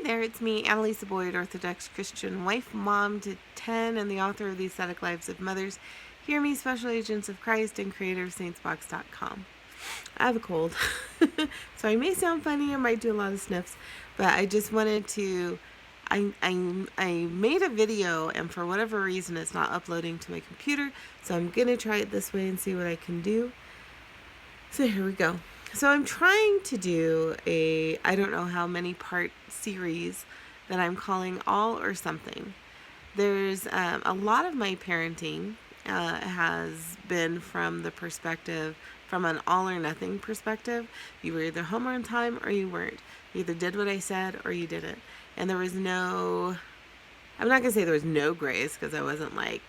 Hi there, it's me, Annalisa Boyd, Orthodox Christian wife, mom to 10, and the author of The Ascetic Lives of Mothers. Hear me, Special Agents of Christ, and creator of saintsbox.com. I have a cold, so I may sound funny, I might do a lot of sniffs, but I just wanted to, I made a video, and for whatever reason it's not uploading to my computer, so I'm going to try it this way and see what I can do. So here we go. So I'm trying to do I don't know how many part series that I'm calling All or Something. There's a lot of my parenting has been from an all or nothing perspective. You were either home on time or you weren't. You either did what I said or you didn't. And there was no, I'm not going to say there was no grace because I wasn't like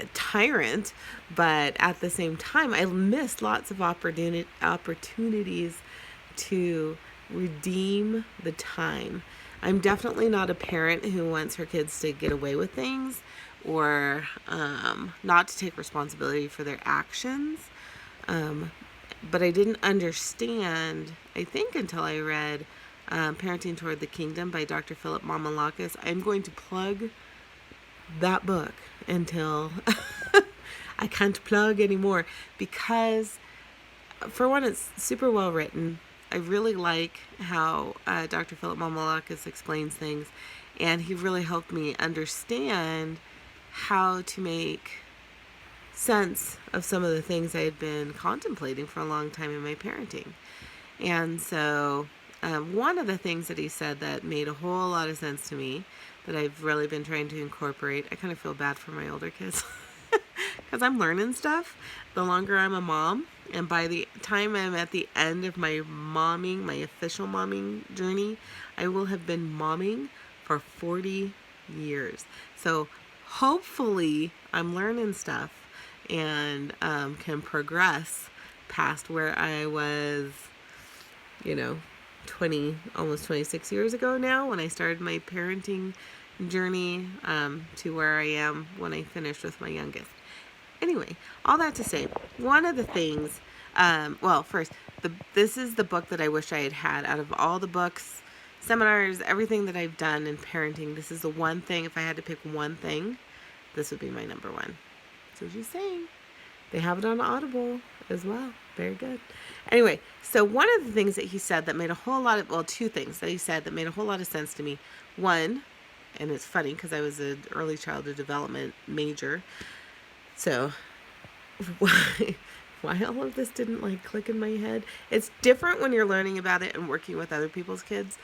a tyrant, but at the same time, I missed lots of opportunities to redeem the time. I'm definitely not a parent who wants her kids to get away with things or not to take responsibility for their actions. But I didn't understand, I think, until I read Parenting Toward the Kingdom by Dr. Philip Mamalakis. I'm going to plug that book until I can't plug anymore because, for one, it's super well written. I really like how Dr. Philip Mamalakis explains things, and he really helped me understand how to make sense of some of the things I had been contemplating for a long time in my parenting. And so one of the things that he said that made a whole lot of sense to me that I've really been trying to incorporate, I kind of feel bad for my older kids because I'm learning stuff the longer I'm a mom. And by the time I'm at the end of my official momming journey, I will have been momming for 40 years. So hopefully I'm learning stuff and can progress past where I was, almost 26 years ago now when I started my parenting journey to where I am when I finished with my youngest. Anyway, all that to say, one of the things, first, this is the book that I wish I had had out of all the books, seminars, everything that I've done in parenting. This is the one thing, if I had to pick one thing, this would be my number one. So just saying. They have it on Audible as well. Very good. Anyway, so one of the things that he said that made two things that he said that made a whole lot of sense to me. One, and it's funny because I was an early childhood development major. So why all of this didn't click in my head? It's different when you're learning about it and working with other people's kids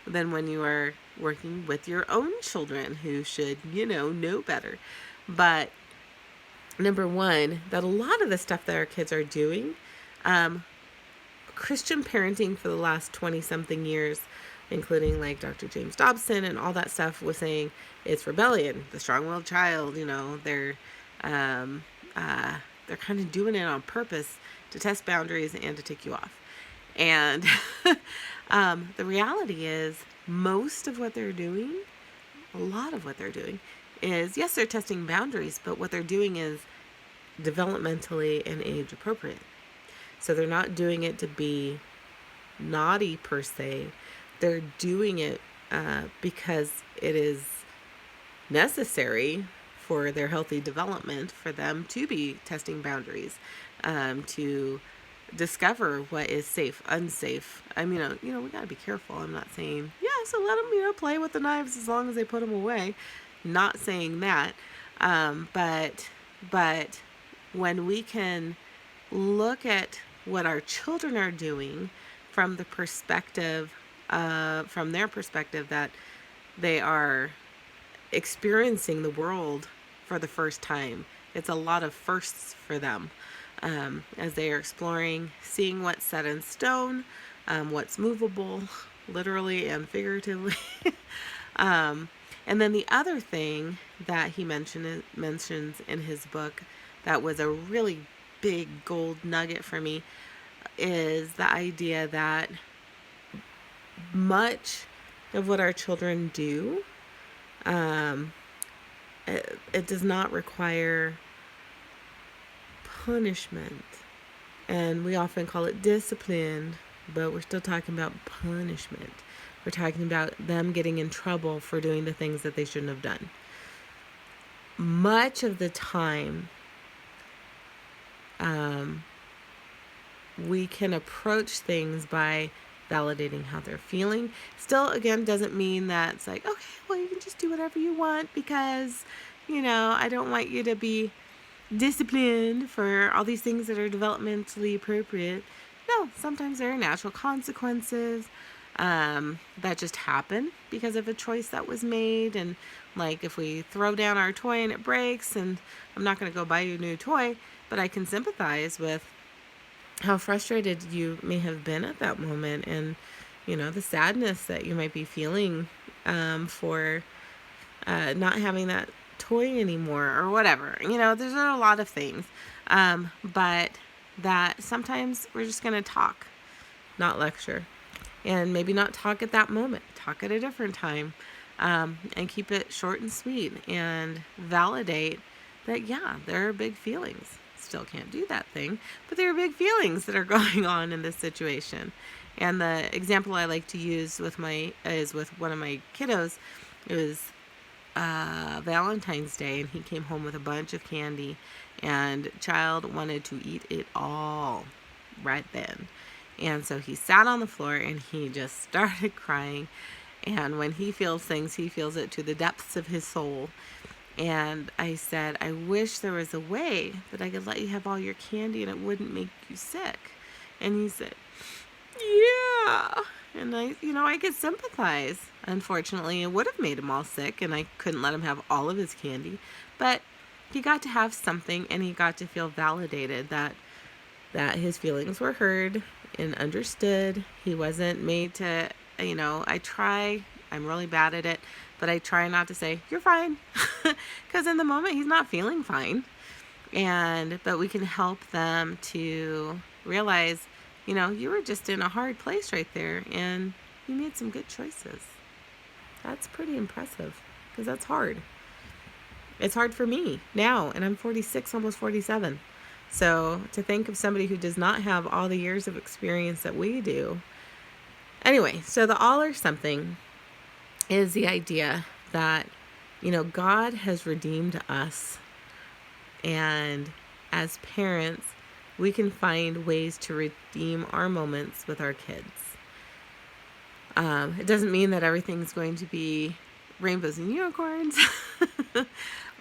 than when you are working with your own children who should, know better. But number one, that a lot of the stuff that our kids are doing, Christian parenting for the last 20-something years, including like Dr. James Dobson and all that stuff, was saying it's rebellion, the strong-willed child, they're kind of doing it on purpose to test boundaries and to tick you off. And the reality is most of what they're doing, a lot of what they're doing is, yes, they're testing boundaries, but what they're doing is developmentally and age appropriate. So they're not doing it to be naughty per se. They're doing it because it is necessary for their healthy development for them to be testing boundaries, to discover what is safe, unsafe. I mean, we got to be careful. I'm not saying, so let them, play with the knives as long as they put them away. Not saying that. But when we can look at what our children are doing from their perspective that they are experiencing the world for the first time. It's a lot of firsts for them as they are exploring, seeing what's set in stone, what's movable, literally and figuratively. And then the other thing that he mentions in his book that was a really big gold nugget for me is the idea that much of what our children do, it does not require punishment. And we often call it discipline, but we're still talking about punishment. We're talking about them getting in trouble for doing the things that they shouldn't have done. Much of the time, we can approach things by validating how they're feeling. Still, again, doesn't mean that it's like, okay, well, you can just do whatever you want because, I don't want you to be disciplined for all these things that are developmentally appropriate. No, sometimes there are natural consequences that just happen because of a choice that was made. And like if we throw down our toy and it breaks, and I'm not going to go buy you a new toy, but I can sympathize with how frustrated you may have been at that moment, and the sadness that you might be feeling for not having that toy anymore or whatever. There's a lot of things, but that sometimes we're just going to talk, not lecture, and maybe not talk at that moment, talk at a different time, and keep it short and sweet and validate that, yeah, there are big feelings. Still can't do that thing, but there are big feelings that are going on in this situation. And the example I like to use is with one of my kiddos. It was Valentine's Day, and he came home with a bunch of candy, and child wanted to eat it all right then. And so he sat on the floor and he just started crying. And when he feels things, he feels it to the depths of his soul. And I said, I wish there was a way that I could let you have all your candy and it wouldn't make you sick. And he said, yeah. And I could sympathize. Unfortunately, it would have made him all sick, and I couldn't let him have all of his candy. But he got to have something, and he got to feel validated that his feelings were heard and understood. He wasn't made to, I'm really bad at it, but I try not to say, you're fine. Because in the moment, he's not feeling fine. But we can help them to realize, you were just in a hard place right there, and you made some good choices. That's pretty impressive, because that's hard. It's hard for me now, and I'm 46, almost 47. So to think of somebody who does not have all the years of experience that we do. Anyway, so the all or something is the idea that, God has redeemed us. And as parents, we can find ways to redeem our moments with our kids. It doesn't mean that everything's going to be rainbows and unicorns,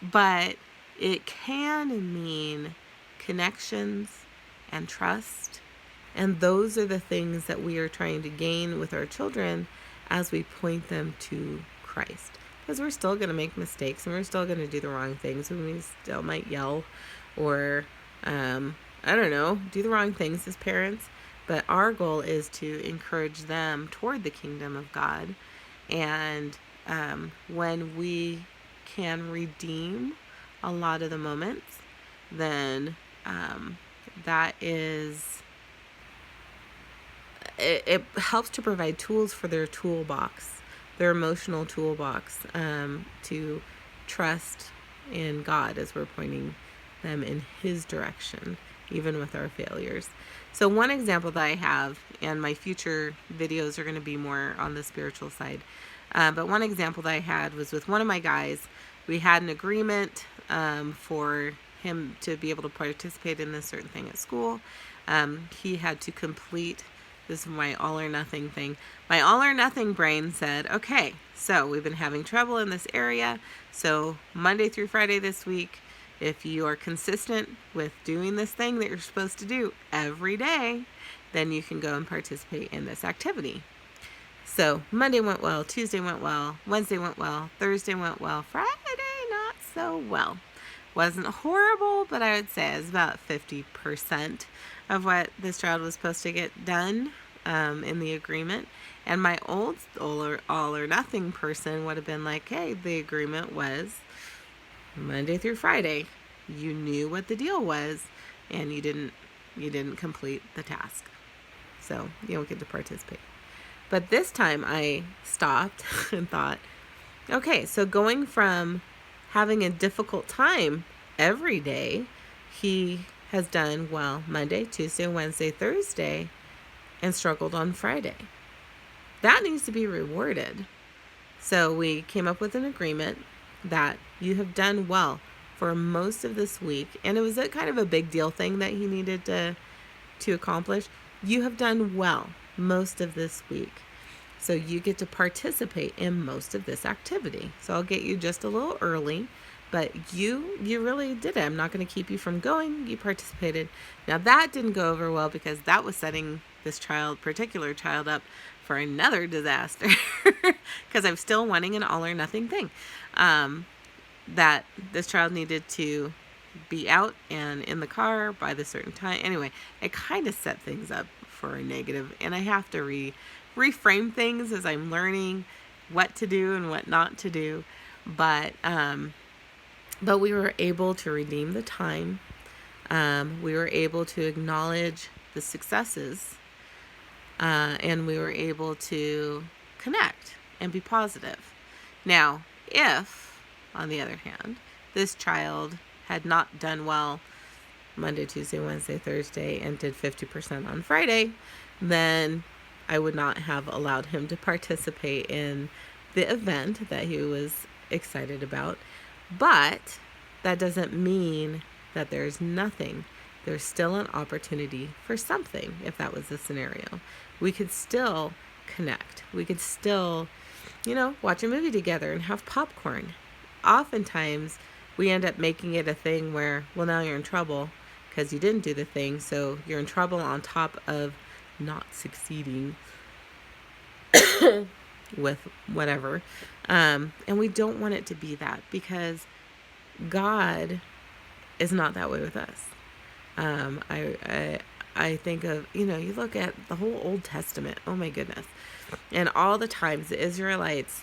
but it can mean connections and trust. And those are the things that we are trying to gain with our children as we point them to Christ. Because we're still going to make mistakes, and we're still going to do the wrong things, and we still might yell or, do the wrong things as parents. But our goal is to encourage them toward the kingdom of God. And when we can redeem a lot of the moments, then that is, it helps to provide tools for their toolbox, their emotional toolbox, to trust in God as we're pointing them in His direction, even with our failures. So one example that I have, and my future videos are going to be more on the spiritual side, but one example that I had was with one of my guys. We had an agreement for him to be able to participate in this certain thing at school. He had to complete, this is my all or nothing thing. My all or nothing brain said, okay, so we've been having trouble in this area. So Monday through Friday this week, if you are consistent with doing this thing that you're supposed to do every day, then you can go and participate in this activity. So Monday went well, Tuesday went well, Wednesday went well, Thursday went well, Friday not so well. Wasn't horrible, but I would say it was about 50% of what this child was supposed to get done in the agreement. And my old all or nothing person would have been like, hey, the agreement was Monday through Friday. You knew what the deal was, and you didn't complete the task. So you don't get to participate. But this time I stopped and thought, okay, so going from having a difficult time every day, he has done well Monday, Tuesday, Wednesday, Thursday, and struggled on Friday. that needs to be rewarded. So we came up with an agreement that you have done well for most of this week, and it was a kind of a big deal thing that he needed to accomplish. You have done well most of this week, so you get to participate in most of this activity. So I'll get you just a little early, but you really did it. I'm not going to keep you from going. You participated. Now that didn't go over well because that was setting this particular child up for another disaster because I'm still wanting an all or nothing thing. That this child needed to be out and in the car by the certain time. Anyway, it kind of set things up for a negative, and I have to reframe things as I'm learning what to do and what not to do. But we were able to redeem the time. We were able to acknowledge the successes, and we were able to connect and be positive. Now, if, on the other hand, this child had not done well Monday, Tuesday, Wednesday, Thursday, and did 50% on Friday, then I would not have allowed him to participate in the event that he was excited about. But that doesn't mean that there's nothing. There's still an opportunity for something if that was the scenario. We could still connect. We could still, watch a movie together and have popcorn. Oftentimes, we end up making it a thing where, well, now you're in trouble because you didn't do the thing, so you're in trouble on top of not succeeding with whatever. And we don't want it to be that because God is not that way with us. I think of, you look at the whole Old Testament, oh my goodness, and all the times the Israelites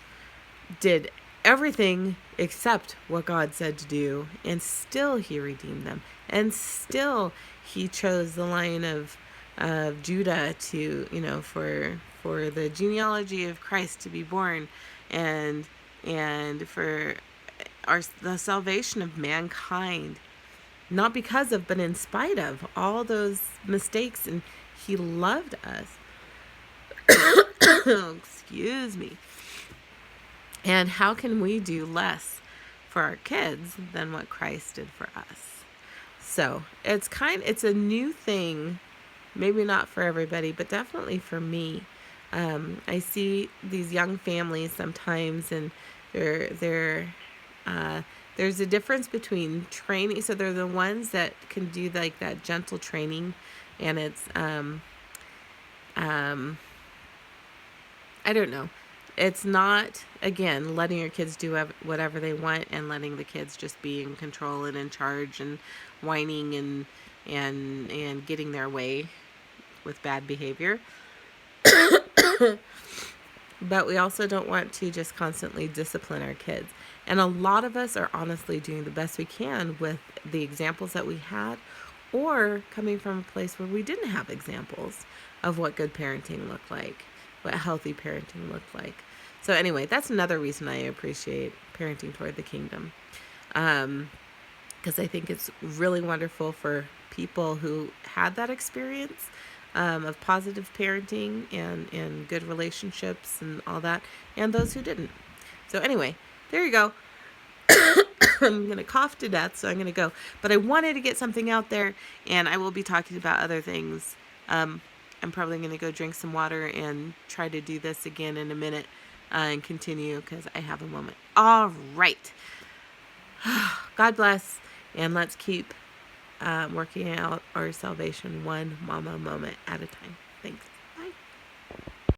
did everything except what God said to do, and still he redeemed them, and still he chose the line of Judah to, for the genealogy of Christ to be born, and for the salvation of mankind, not because of, but in spite of all those mistakes, and he loved us. Excuse me. And how can we do less for our kids than what Christ did for us? So it's a new thing, maybe not for everybody, but definitely for me. I see these young families sometimes, and there's a difference between training. So they're the ones that can do like that gentle training, and it's I don't know. It's not, again, letting your kids do whatever they want and letting the kids just be in control and in charge and whining and getting their way with bad behavior. But we also don't want to just constantly discipline our kids. And a lot of us are honestly doing the best we can with the examples that we had, or coming from a place where we didn't have examples of what good parenting looked like, what healthy parenting looked like. So anyway, that's another reason I appreciate Parenting Toward the Kingdom. Because I think it's really wonderful for people who had that experience of positive parenting and good relationships and all that, and those who didn't. So anyway, there you go. I'm going to cough to death, so I'm going to go. But I wanted to get something out there, and I will be talking about other things. I'm probably going to go drink some water and try to do this again in a minute and continue because I have a moment. All right. God bless, and let's keep working out our salvation one mama moment at a time. Thanks.